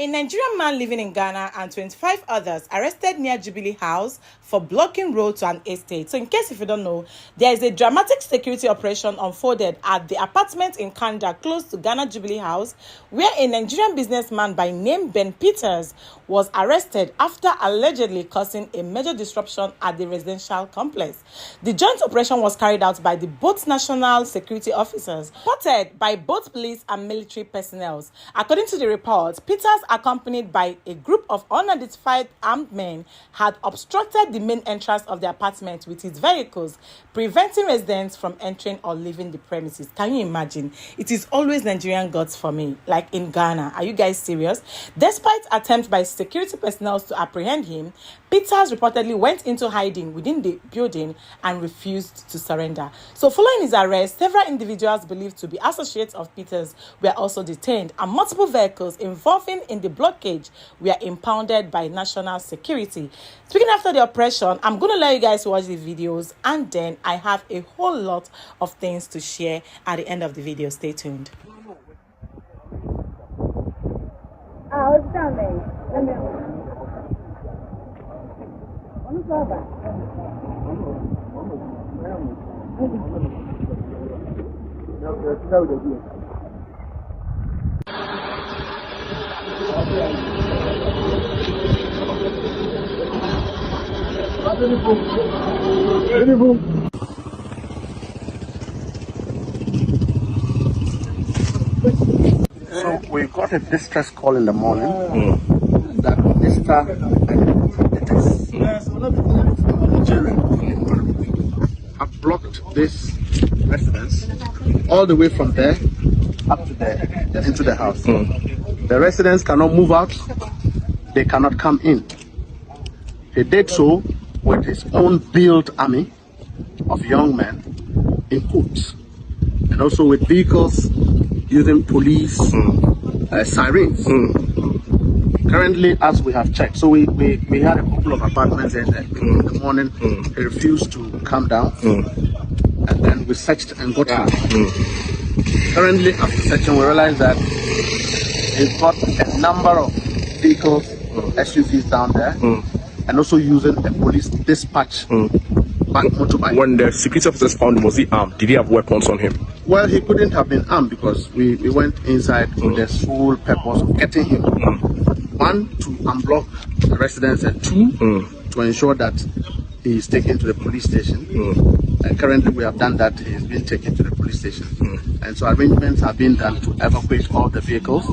A Nigerian man living in Ghana and 25 others arrested near Jubilee House for blocking road to an estate. So in case if you don't know, there is a dramatic security operation unfolded at the apartment in Kanda close to Ghana Jubilee House, where a Nigerian businessman by name Ben Peters was arrested after allegedly causing a major disruption at the residential complex. The joint operation was carried out by the both national security officers, supported by both police and military personnel. According to the report, Peters, accompanied by a group of unidentified armed men, had obstructed the main entrance of the apartment with his vehicles, preventing residents from entering or leaving the premises. Can you imagine? It is always Nigerian gods for me, like in Ghana. Are you guys serious? Despite attempts by security personnel to apprehend him, Peters reportedly went into hiding within the building and refused to surrender. So following his arrest, several individuals believed to be associates of Peters were also detained, and multiple vehicles involving in the blockage were impounded by national security. Speaking after the operation, I'm going to let you guys watch the videos, and then I have a whole lot of things to share at the end of the video. Stay tuned. It's down there. Let me So we got a distress call in the morning that Mr. Nigerian have blocked this residence all the way from there up to there into the house. The residents cannot move out, they cannot come in. He did so with his own built army of young men in coats, and also with vehicles using police sirens. Currently, as we have checked, so we had a couple of apartments in the morning. He refused to come down, and then we searched and got him. Currently, after searching, we realized that he's got a number of vehicles, SUVs down there, and also using a police dispatch motorbike. When the security officers found him, was he armed? Did he have weapons on him? Well, he couldn't have been armed because we went inside with the sole purpose of getting him. One, to unblock the residence, and two, to ensure that he is taken to the police station. And currently we have done that. He has been taken to the police station. And so arrangements have been done to evacuate all the vehicles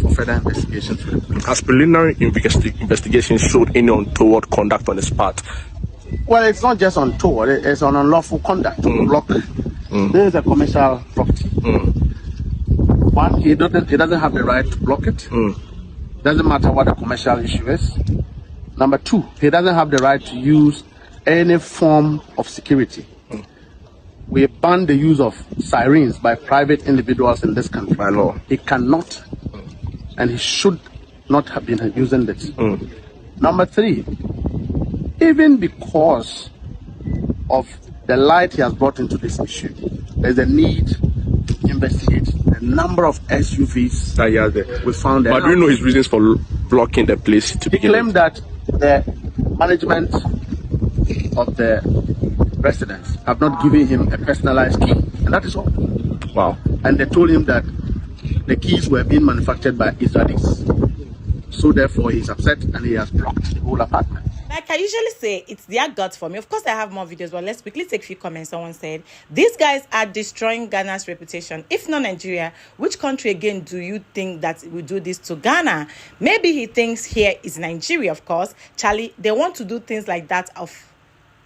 for further investigation to the police. Has preliminary investigation showed any untoward conduct on his part? Well, it's not just untoward, it's on unlawful conduct to block. This is a commercial property. One, he doesn't have the right to block it. Doesn't matter what the commercial issue is. Number two, he doesn't have the right to use any form of security. We ban the use of sirens by private individuals in this country by law. He cannot, and he should not have been using this. Number three, even because of the light he has brought into this issue, there's a need to investigate the number of SUVs that we found there. But do you know his reasons for blocking the place to begin with? He claimed that the management of the residents have not given him a personalized key, and that is all. Wow. And they told him that the keys were being manufactured by Israelis. So therefore he's upset and he has blocked the whole apartment. Like I usually say, it's their guts for me. Of course, I have more videos, but let's quickly take a few comments. Someone said, these guys are destroying Ghana's reputation. If not Nigeria, which country again do you think that will do this to Ghana? Maybe he thinks here is Nigeria, of course. Charlie, they want to do things like that of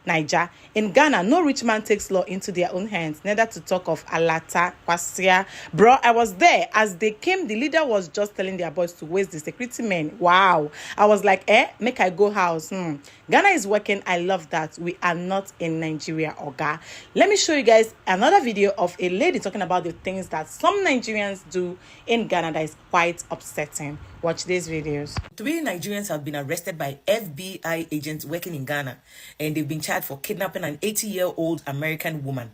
Niger. In Ghana, no rich man takes law into their own hands, neither to talk of Alata, Kwasia. Bro, I was there. As they came, the leader was just telling their boys to waste the security men. Wow. I was like, make I go house. Ghana is working. I love that. We are not in Nigeria, Oga. Let me show you guys another video of a lady talking about the things that some Nigerians do in Ghana that is quite upsetting. Watch these videos. 3 Nigerians have been arrested by FBI agents working in Ghana, and they've been charged charged for kidnapping an 80-year-old American woman,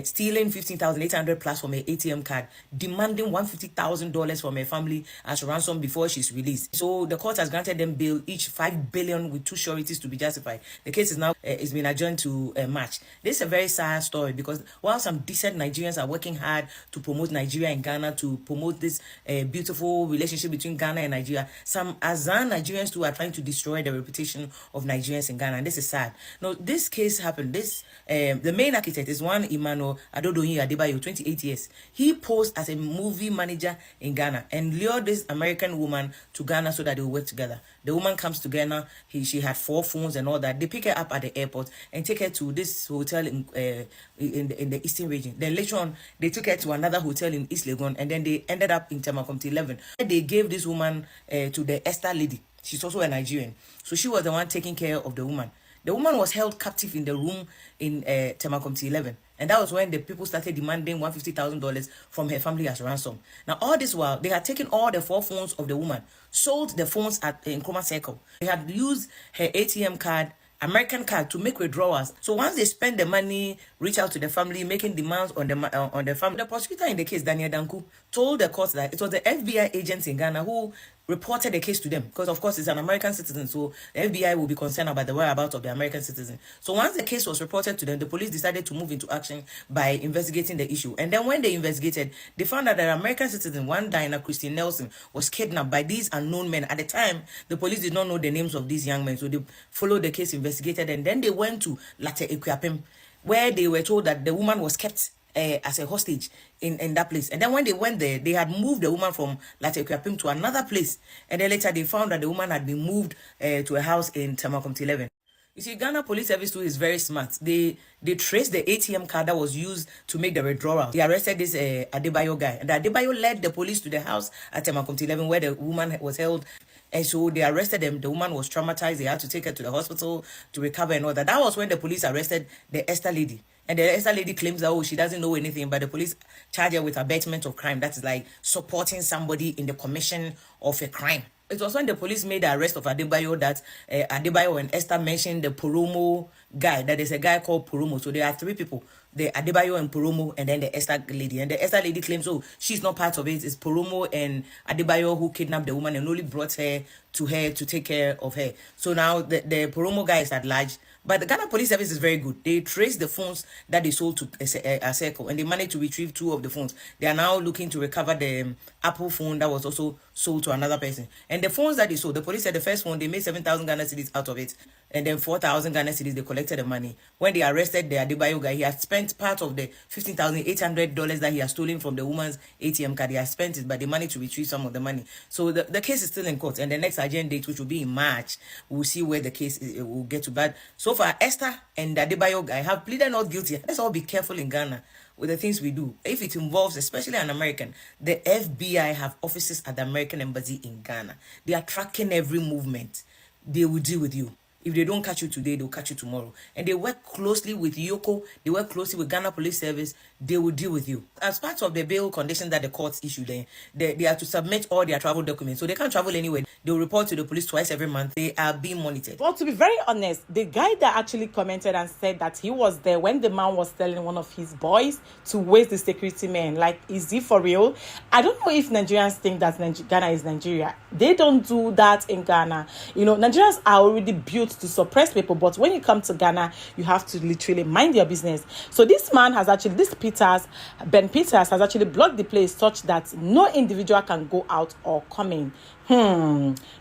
stealing 15,800 plus from her ATM card, demanding $150,000 from her family as ransom before she's released. So the court has granted them bail, each $5 billion with 2 sureties to be justified. The case is now is been adjourned to March. This is a very sad story because while some decent Nigerians are working hard to promote Nigeria and Ghana, to promote this beautiful relationship between Ghana and Nigeria, some Azan Nigerians too are trying to destroy the reputation of Nigerians in Ghana, and this is sad. Now, this case happened. The main architect is one Emmanuel Adodoyin Adebayo, 28 years. He posed as a movie manager in Ghana and lured this American woman to Ghana so that they will work together. The woman comes to Ghana. She had 4 phones and all that. They pick her up at the airport and take her to this hotel in the eastern region. Then later on, they took her to another hotel in East Legon, and then they ended up in Temakomti 11. They gave this woman to the Esther lady. She's also a Nigerian. So she was the one taking care of the woman. The woman was held captive in the room in Temakomti 11. And that was when the people started demanding $150,000 from her family as ransom. Now, all this while, they had taken all the 4 phones of the woman, sold the phones in Nkrumah Circle. They had used her ATM card, American card, to make withdrawals. So once they spend the money, reach out to the family, making demands on the family. The prosecutor in the case, Daniel Danku, told the court that it was the FBI agents in Ghana who reported the case to them, because of course it's an American citizen, so the FBI will be concerned about the whereabouts of the American citizen. So once the case was reported to them, the police decided to move into action by investigating the issue. And then when they investigated, they found out that an American citizen, one Diana Christine Nelson, was kidnapped by these unknown men. At the time, the police did not know the names of these young men, so they followed the case, investigated, and then they went to Late Equiapem, where they were told that the woman was kept as a hostage in that place. And then when they went there, they had moved the woman from Late Equiapem to another place. And then later they found that the woman had been moved to a house in Temakomti 11. You see, Ghana Police Service too is very smart. They traced the ATM card that was used to make the withdrawal. They arrested this Adebayo guy. And Adebayo led the police to the house at Temakomti 11 where the woman was held. And so they arrested them. The woman was traumatized. They had to take her to the hospital to recover and all that. That was when the police arrested the Esther lady. And the Esther lady claims that, oh, she doesn't know anything, but the police charge her with abetment of crime. That is like supporting somebody in the commission of a crime. It was when the police made the arrest of Adebayo that Adebayo and Esther mentioned the Poromo guy. That is a guy called Poromo. So there are 3 people, the Adebayo and Poromo, and then the Esther lady. And the Esther lady claims, oh, she's not part of it. It's Poromo and Adebayo who kidnapped the woman and only brought her to take care of her. So now the Poromo guy is at large. But the Ghana Police Service is very good. They traced the phones that they sold to a circle, and they managed to retrieve 2 of the phones. They are now looking to recover the Apple phone that was also sold to another person. And the phones that they sold, the police said the first phone, they made 7,000 Ghana cedis out of it. And then 4,000 Ghana cedis, they collected the money. When they arrested the Adebayo guy, he had spent part of the $15,800 that he had stolen from the woman's ATM card. He had spent it, but they managed to retrieve some of the money. So the case is still in court. And the next adjourned date, which will be in March, we'll see where the case will get to. But so far, Esther and the Adebayo guy have pleaded not guilty. Let's all be careful in Ghana with the things we do. If it involves, especially an American, the FBI have offices at the American embassy in Ghana. They are tracking every movement. They will deal with you. If they don't catch you today, they'll catch you tomorrow. And they work closely with Yoko. They work closely with Ghana Police Service. They will deal with you. As part of the bail conditions that the courts issue, they are to submit all their travel documents. So they can't travel anywhere. They'll report to the police twice every month. They are being monitored. Well, to be very honest, the guy that actually commented and said that he was there when the man was telling one of his boys to waste the security men, like, is he for real? I don't know if Nigerians think that Ghana is Nigeria. They don't do that in Ghana. You know, Nigerians are already built to suppress people, but when you come to Ghana, you have to literally mind your business. So this man has actually, Ben Peters has actually blocked the place such that no individual can go out or come in.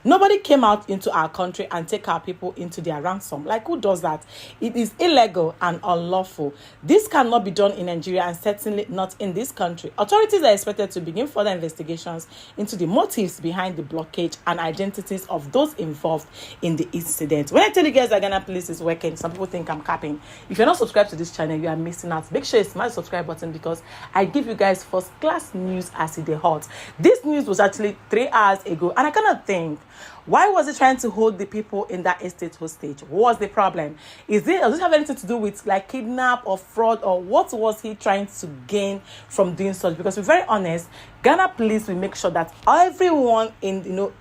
Nobody came out into our country and take our people into their ransom. Like, who does that? It is illegal and unlawful. This cannot be done in Nigeria and certainly not in this country. Authorities are expected to begin further investigations into the motives behind the blockage and identities of those involved in the incident. When I tell you guys that Ghana Police is working, some people think I'm capping. If you're not subscribed to this channel, you are missing out. Make sure you smash the subscribe button because I give you guys first class news as it is hot. This news was actually 3 hours ago. And I cannot think, why was he trying to hold the people in that estate hostage? What was the problem? Does it have anything to do with like kidnap or fraud, or what was he trying to gain from doing such? Because to be very honest, Ghana Police will make sure that everyone in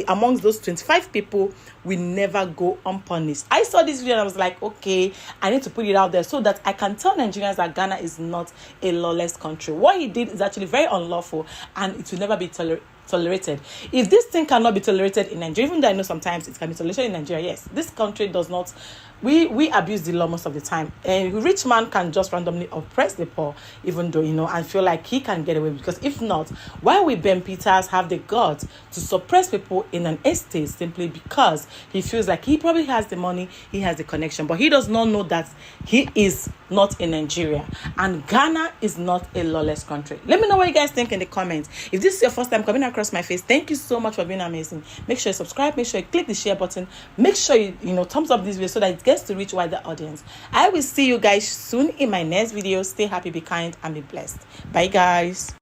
amongst those 25 people will never go unpunished. I saw this video and I was like, okay, I need to put it out there so that I can tell Nigerians that Ghana is not a lawless country. What he did is actually very unlawful, and it will never be tolerated. If this thing cannot be tolerated in Nigeria, even though I know sometimes it can be tolerated in Nigeria, yes, this country does not. We abuse the law most of the time. A rich man can just randomly oppress the poor, even though, and feel like he can get away. Because if not, why will Ben Peters have the guts to suppress people in an estate simply because he feels like he probably has the money, he has the connection, but he does not know that he is not in Nigeria and Ghana is not a lawless country. Let me know what you guys think in the comments. If this is your first time coming across my face, thank you so much for being amazing. Make sure you subscribe, make sure you click the share button, make sure you thumbs up this video so that it gets to reach wider audience. I will see you guys soon in my next video. Stay happy, be kind, and be blessed. Bye guys.